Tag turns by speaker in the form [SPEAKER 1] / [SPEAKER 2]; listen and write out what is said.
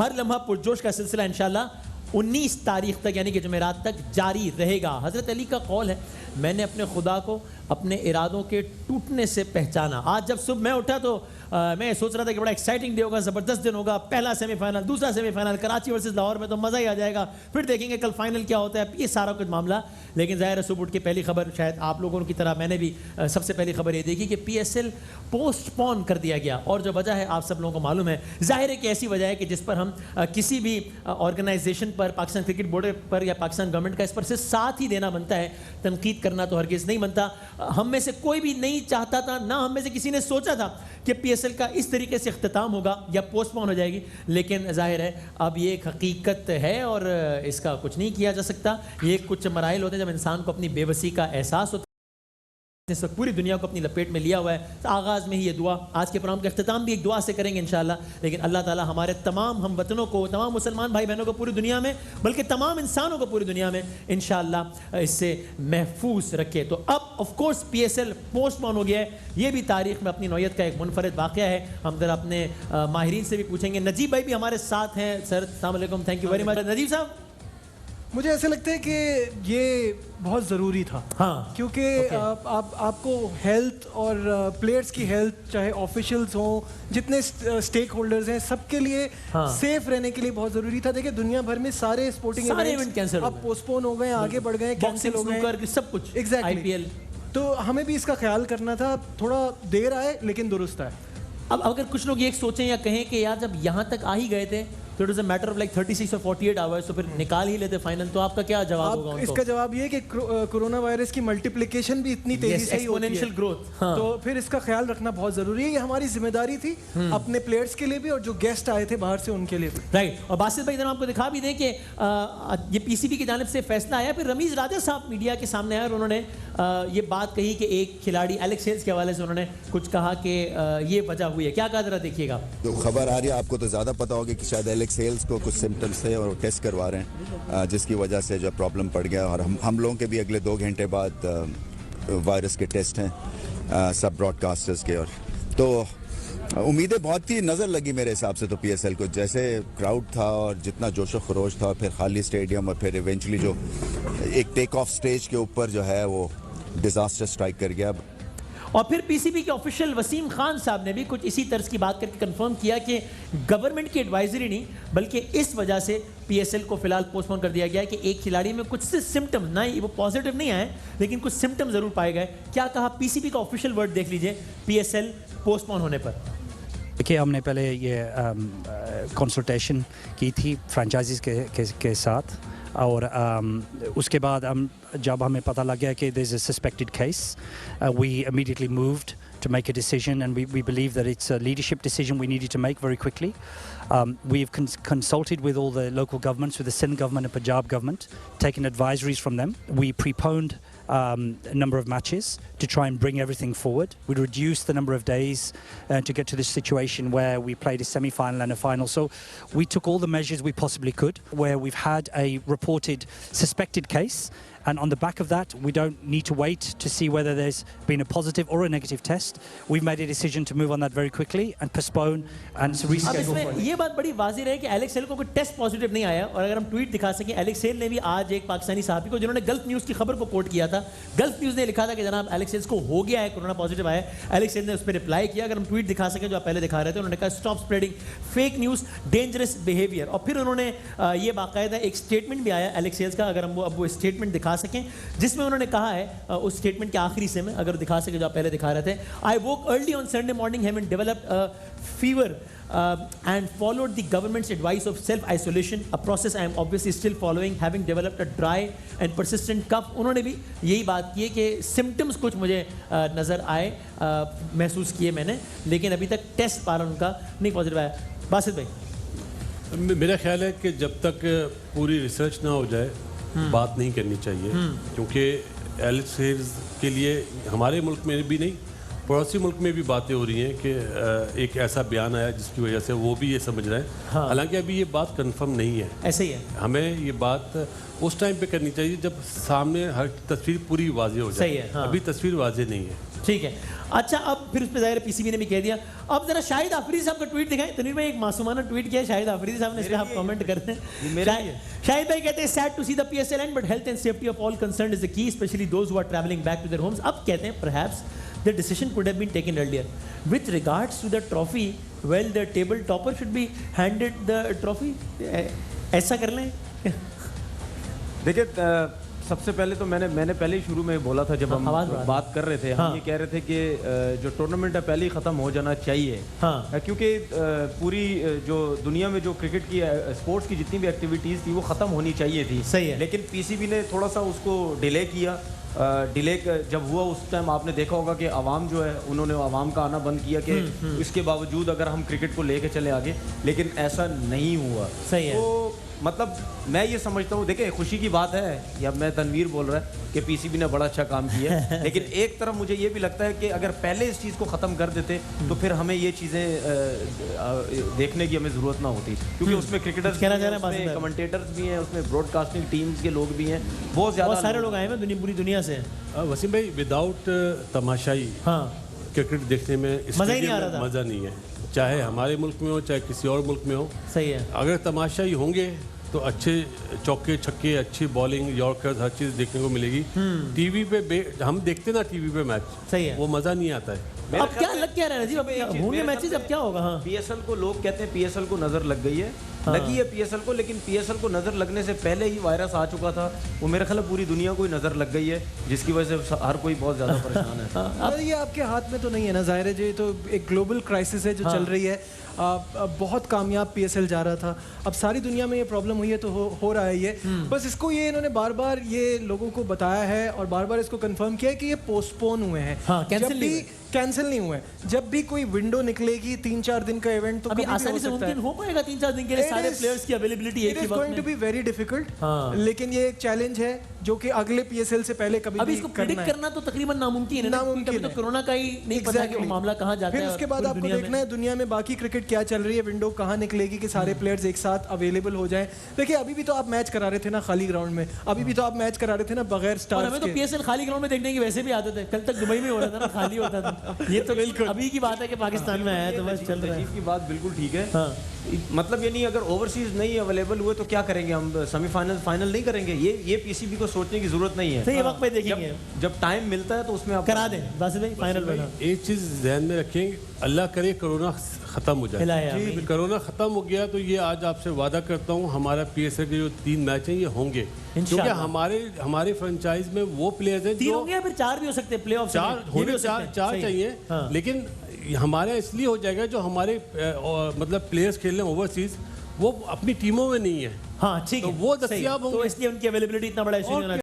[SPEAKER 1] हर लम्हा पुरजोश का सिलसिला इंशाल्लाह 19 तारीख तक यानी कि जुमेरात तक जारी रहेगा। हज़रत अली का कौल है, मैंने अपने खुदा को अपने इरादों के टूटने से पहचाना। आज जब सुबह मैं उठा तो मैं सोच रहा था कि बड़ा एक्साइटिंग डे होगा, ज़बरदस्त दिन होगा, पहला सेमीफाइनल, दूसरा सेमीफाइनल, कराची वर्सेस लाहौर में तो मज़ा ही आ जाएगा, फिर देखेंगे कल फाइनल क्या होता है, ये सारा कुछ मामला। लेकिन ज़ाहिर है सुबह उठ के पहली खबर, शायद आप लोगों की तरह मैंने भी सबसे पहली खबर ये देखी कि PSL पोस्टपोन कर दिया गया। और जो वजह है आप सब लोगों को मालूम है, ज़ाहिर है कि ऐसी वजह है कि जिस पर हम किसी भी ऑर्गेनाइजेशन पर, पाकिस्तान क्रिकेट बोर्ड पर या पाकिस्तान गवर्नमेंट का इस पर से साथ ही देना बनता है, तनकीद करना तो हरगिज़ नहीं बनता। हम में से कोई भी नहीं चाहता था, ना हम में से किसी ने सोचा था कि PSL का इस तरीके से इख्तिताम होगा या पोस्टपोन हो जाएगी। लेकिन जाहिर है अब ये एक हकीकत है और इसका कुछ नहीं किया जा सकता। ये कुछ मराइल होते हैं जब इंसान को अपनी बेबसी का एहसास होता है। इस वक्त पूरी दुनिया को अपनी लपेट में लिया हुआ है। तो आगाज़ में ही ये दुआ, आज के प्रोग्राम का अख्तिताम भी एक दुआ से करेंगे इंशाल्लाह। लेकिन अल्लाह ताला हमारे तमाम हम वतनों को, तमाम मुसलमान भाई बहनों को पूरी दुनिया में, बल्कि तमाम इंसानों को पूरी दुनिया में इंशाल्लाह इससे महफूज रखे। तो अब ऑफ कोर्स PSL पोस्टपोन हो गया है। ये भी तारीख में अपनी नौयत का एक मुनफरद वाक़या है। हम ज़रा अपने माहिरीन से भी पूछेंगे। नजीब भाई भी हमारे साथ हैं। सर अस्सलाम वालेकुम, thank you very much. Najeeb साहब,
[SPEAKER 2] मुझे ऐसा लगता है कि ये बहुत ज़रूरी था।
[SPEAKER 1] हाँ,
[SPEAKER 2] क्योंकि आपको हेल्थ और प्लेयर्स की हेल्थ, चाहे ऑफिशियल्स हों, जितने स्टेक होल्डर्स हैं, सबके लिए सेफ रहने के लिए बहुत ज़रूरी था। देखिए दुनिया भर में सारे स्पोर्टिंग इवेंट
[SPEAKER 1] कैंसिल
[SPEAKER 2] अब पोस्टपोन हो गए, आगे बढ़ गए, कैंसिल हो गए,
[SPEAKER 1] सब कुछ।
[SPEAKER 2] Exactly
[SPEAKER 1] IPL।
[SPEAKER 2] तो हमें भी इसका ख्याल करना था। थोड़ा देर आए लेकिन दुरुस्त आए।
[SPEAKER 1] अब अगर कुछ लोग ये सोचें या कहें कि यार जब यहाँ तक आ ही गए थे तो it is a matter of like 36 और 48 आवर्स, तो फिर निकाल ही लेते फाइनल, तो आपका क्या जवाब होगा उनको?
[SPEAKER 2] इसका जवाब ये है कि कोरोना वायरस की मल्टीप्लिकेशन भी इतनी तेजी से ही होती है,
[SPEAKER 1] एक्सपोनेंशियल ग्रोथ।
[SPEAKER 2] तो फिर इसका ख्याल रखना बहुत जरूरी है। ये हमारी जिम्मेदारी थी अपने प्लेयर्स के लिए भी और जो गेस्ट आए थे बाहर से उनके लिए भी।
[SPEAKER 1] राइट। और बासित भाई इधर आपको दिखा भी दें कि ये PCB की जानिब से फैसला आया। फिर रमीज राजा साहब मीडिया के सामने आए और उन्होंने ये बात कही कि एक खिलाड़ी एलेक्स हेल्स के हवाले से उन्होंने कुछ कहा कि ये वजह हुई है। क्या कहा, जरा देखिएगा।
[SPEAKER 3] जो खबर आ रही है आपको तो ज़्यादा पता होगा कि शायद एलेक्स हेल्स को कुछ सिम्टम्स थे और वो टेस्ट करवा रहे हैं, जिसकी वजह से जो प्रॉब्लम पड़ गया। और हम लोगों के भी अगले 2 घंटे बाद वायरस के टेस्ट हैं सब ब्रॉडकास्टर्स के। और तो उम्मीदें बहुत ही नज़र लगी मेरे हिसाब से तो PSL को, जैसे क्राउड था और जितना जोशो खरोश था, फिर खाली स्टेडियम और फिर इवेंचुअली जो एक टेक ऑफ स्टेज के ऊपर जो है वो डिज़ास्टर स्ट्राइक कर गया।
[SPEAKER 1] और फिर PCB के ऑफिशियल वसीम खान साहब ने भी कुछ इसी तर्ज की बात करके कंफर्म किया कि गवर्नमेंट की एडवाइजरी नहीं बल्कि इस वजह से PSL को फिलहाल पोस्टपोन कर दिया गया है कि एक खिलाड़ी में कुछ से सिम्टम, ना वो पॉजिटिव नहीं आए लेकिन कुछ सिम्टम जरूर पाए गए। क्या कहा PCB का ऑफिशियल वर्ड देख लीजिए PSL पोस्टपोन होने पर।
[SPEAKER 4] देखिए हमने पहले ये कंसल्टेशन की थी फ्रेंचाइजीज के साथ और उसके बाद जब हमें पता लग गया कि there is a suspected case, we immediately moved to make a decision, and we believe that it's a leadership decision we needed to make very quickly. We've consulted with all the local governments, with the Sindh government and Punjab government, taken advisories from them. We preponed a number of matches to try and bring everything forward. We reduced the number of days to get to this situation where we played a semi-final and a final. So we took all the measures we possibly could, where we've had a reported suspected case. And on the back of that, we don't need to wait to see whether there's been a positive or a negative test. We've made a decision to move on that very quickly and postpone and reschedule.
[SPEAKER 1] अब इसमें ये बात बड़ी वाज़ेह है कि Alex hello को कोई test positive नहीं आया। और अगर हम ट्वीट दिखा सकें, एलेक्स हेल ने भी आज एक पाकिस्तानी साहबी को, जिन्होंने गल्फ न्यूज़ की खबर को कोट किया था, गल्फ न्यूज़ ने लिखा था कि जनाब एलेक्स हेल को हो गया है, कोरोना पॉजिटिव आया। एलेक्स हेल ने उस पर रिप्लाई किया। अगर हम ट्वीट दिखा सकें जो आप पहले दिखा रहे थे, उन्होंने कहा stop spreading fake news, dangerous behaviour. और फिर उन्होंने ये बाकायदा एक स्टेटमेंट भी आया एलेक्स हेल का, अगर हम वो स्टेटमेंट दिखा सकें, जिसमें उन्होंने कहा है उस स्टेटमेंट के आखिरी से में अगर दिखा सके जो आप पहले दिखा रहे थे, I woke early on Sunday morning having developed a fever and followed the government's advice of self-isolation, a process I am obviously still following, having developed a dry and persistent cough. उन्होंने भी यही बात की है कि symptoms कुछ मुझे नज़र आए, महसूस किए मैंने, लेकिन अभी तक टेस्ट पारा उनका नहीं पॉजिटिव आया। बासित भाई,
[SPEAKER 5] मेरा ख्याल है कि जब तक पूरी रिसर्च ना हो जाए बात नहीं करनी चाहिए, क्योंकि एलेक्स हेल्स के लिए हमारे मुल्क में भी नहीं, पड़ोसी मुल्क में भी बातें हो रही हैं कि एक ऐसा बयान आया जिसकी वजह से वो भी ये समझ रहे हैं। हालांकि अभी ये बात कंफर्म नहीं है।
[SPEAKER 1] ऐसे ही है,
[SPEAKER 5] हमें ये बात उस टाइम पे करनी चाहिए जब सामने हर तस्वीर पूरी वाज़ेह हो जाए।
[SPEAKER 1] सही है, हाँ।
[SPEAKER 5] अभी तस्वीर वाज़ेह नहीं है।
[SPEAKER 1] ठीक है। अच्छा, अब फिर उसमें ज़ाहिर पीसीबी ने भी कह दिया। अब जरा शाहिद आफरीदी साहब का ट्वीट दिखाएं। तनवीर भाई, एक मासूमाना ट्वीट किया है शाहिद आफरीदी साहब ने, इस पे आप कमेंट करते हैं। शाहिद भाई कहते हैं sad to see the PSL and but health and safety of all concerned is the key, specially those who are travelling back to their homes. अब कहते हैं perhaps the decision could have been taken earlier with regards to the trophy, well the table topper should be handed the trophy. ऐसा कर लें।
[SPEAKER 6] देखिए, सबसे पहले तो मैंने पहले ही शुरू में बोला था, जब हम बात कर रहे थे, हम ये कह रहे थे कि जो टूर्नामेंट है पहले ही ख़त्म हो जाना चाहिए। क्योंकि पूरी जो दुनिया में जो क्रिकेट की स्पोर्ट्स की जितनी भी एक्टिविटीज़ थी वो ख़त्म होनी चाहिए थी।
[SPEAKER 1] सही है।
[SPEAKER 6] लेकिन पीसीबी ने थोड़ा सा उसको डिले किया। डिले जब हुआ उस टाइम आपने देखा होगा कि आवाम जो है उन्होंने आवाम का आना बंद किया कि इसके बावजूद अगर हम क्रिकेट को लेके चले आगे, लेकिन ऐसा नहीं हुआ।
[SPEAKER 1] सही है।
[SPEAKER 6] तो मतलब मैं ये समझता हूँ, देखिए खुशी की बात है, या मैं तनवीर बोल रहा है कि पीसीबी ने बड़ा अच्छा काम किया है, लेकिन एक तरफ मुझे ये भी लगता है कि अगर पहले इस चीज़ को ख़त्म कर देते तो फिर हमें ये चीज़ें देखने की हमें ज़रूरत ना होती, क्योंकि उसमें क्रिकेटर्स, कमेंटेटर्स भी हैं, उसमें ब्रॉडकास्टिंग टीम्स के लोग भी हैं, बहुत ज़्यादा
[SPEAKER 1] सारे लोग आए हैं पूरी दुनिया से।
[SPEAKER 5] वसीम भाई, विदाउट तमाशाई क्रिकेट देखने में
[SPEAKER 1] मज़ा ही नहीं आ रहा था।
[SPEAKER 5] मज़ा नहीं है, चाहे हमारे मुल्क में हो चाहे किसी और मुल्क में हो।
[SPEAKER 1] सही है।
[SPEAKER 5] अगर तमाशाई होंगे तो अच्छे चौके छक्के, अच्छी बॉलिंग, यॉर्कर्स, हर चीज़ देखने को मिलेगी। टीवी पे हम देखते ना टीवी पे मैच,
[SPEAKER 1] सही है,
[SPEAKER 5] वो मज़ा नहीं आता है।
[SPEAKER 1] अब क्या लग क्या रहा है जी, अब होंगे मैचेस, अब क्या होगा? हाँ,
[SPEAKER 6] पीएसएल को लोग कहते हैं पीएसएल को नजर लग गई है, लगी है पीएसएल को, लेकिन पीएसएल को नजर लगने से पहले ही वायरस आ चुका था। वो मेरे ख्याल पूरी दुनिया को ही नजर लग गई है, जिसकी वजह से हर कोई बहुत ज्यादा परेशान है।
[SPEAKER 2] अब ये आपके हाथ में तो नहीं है ना, जाहिर है जी, तो एक ग्लोबल क्राइसिस है जो चल रही है। बहुत कामयाब पीएसएल जा रहा था, अब सारी दुनिया में ये प्रॉब्लम हुई है, तो हो रहा है ये। बस इसको ये इन्होंने बार बार ये लोगों को बताया है और बार बार इसको कंफर्म किया है कि ये पोस्टपोन हुए हैं। कैंसिल नहीं हुए। जब भी कोई विंडो निकलेगी 3-4 दिन का इवेंट, तो
[SPEAKER 1] अभी आसानी से मुमकिन हो पाएगा 3-4 दिन के लिए सारे प्लेयर्स की अवेलेबिलिटी एक ही वक्त में।
[SPEAKER 2] Going to be very difficult, लेकिन ये एक चैलेंज है जो कि अगले पीएसएल से पहले कभी
[SPEAKER 1] अभी इसको प्रेडिक्ट करना तो तकरीबन नामुमकिन है, नामुमकिन है। तो कोरोना का ही नहीं पता कि वो मामला कहां जाता है।
[SPEAKER 2] फिर उसके बाद आपको देखना है दुनिया में बाकी क्रिकेट क्या चल रही है, विंडो कहां निकलेगी कि सारे प्लेयर्स एक साथ अवेलेबल हो जाएं। देखिए अभी भी तो आप मैच करा रहे थे ना खाली ग्राउंड में, अभी भी तो आप मैच करा रहे थे ना बगैर स्टार्स के।
[SPEAKER 1] हमें तो पीएसएल खाली ग्राउंड में देखने की वैसे भी आदत है, कल तक दुबई में हो रहा था ना, खाली होता था। ये तो बिल्कुल अभी की बात है कि पाकिस्तान में आया है तो बस चल रहा है।
[SPEAKER 6] की बात बिल्कुल ठीक है। मतलब ये नहीं, अगर ओवरसीज नहीं अवेलेबल हुए तो क्या करेंगे हम, सेमीफाइनल फाइनल नहीं करेंगे? ये पीसीबी को सोचने की जरूरत नहीं है।
[SPEAKER 1] सही वक्त पे देखेंगे,
[SPEAKER 6] जब टाइम मिलता है तो उसमें आप
[SPEAKER 1] करा दें बस भाई फाइनल बना।
[SPEAKER 5] एक चीज़ ध्यान में रखें, अल्लाह करे कोरोना ख़त्म हो जाए। कोरोना ख़त्म हो गया तो ये आज आपसे वादा करता हूँ हमारा पीएसएल के जो 3 मैच हैं ये होंगे, क्योंकि हमारे फ्रेंचाइज में वो प्लेयर्स हैं
[SPEAKER 1] 3 होंगे या फिर 4 भी हो सकते हैं, प्ले ऑफ
[SPEAKER 5] 4 चाहिए। लेकिन हमारे इसलिए हो जाएगा जो हमारे मतलब प्लेयर्स खेल रहे हैं ओवरसीज, वो अपनी टीमों में नहीं है।
[SPEAKER 1] हाँ ठीक है,
[SPEAKER 5] तो वो दस्तियाब होंगे,
[SPEAKER 1] तो इसलिए उनकी अवेलेबिलिटी इतना बड़ा इशू नहीं होना चाहिए।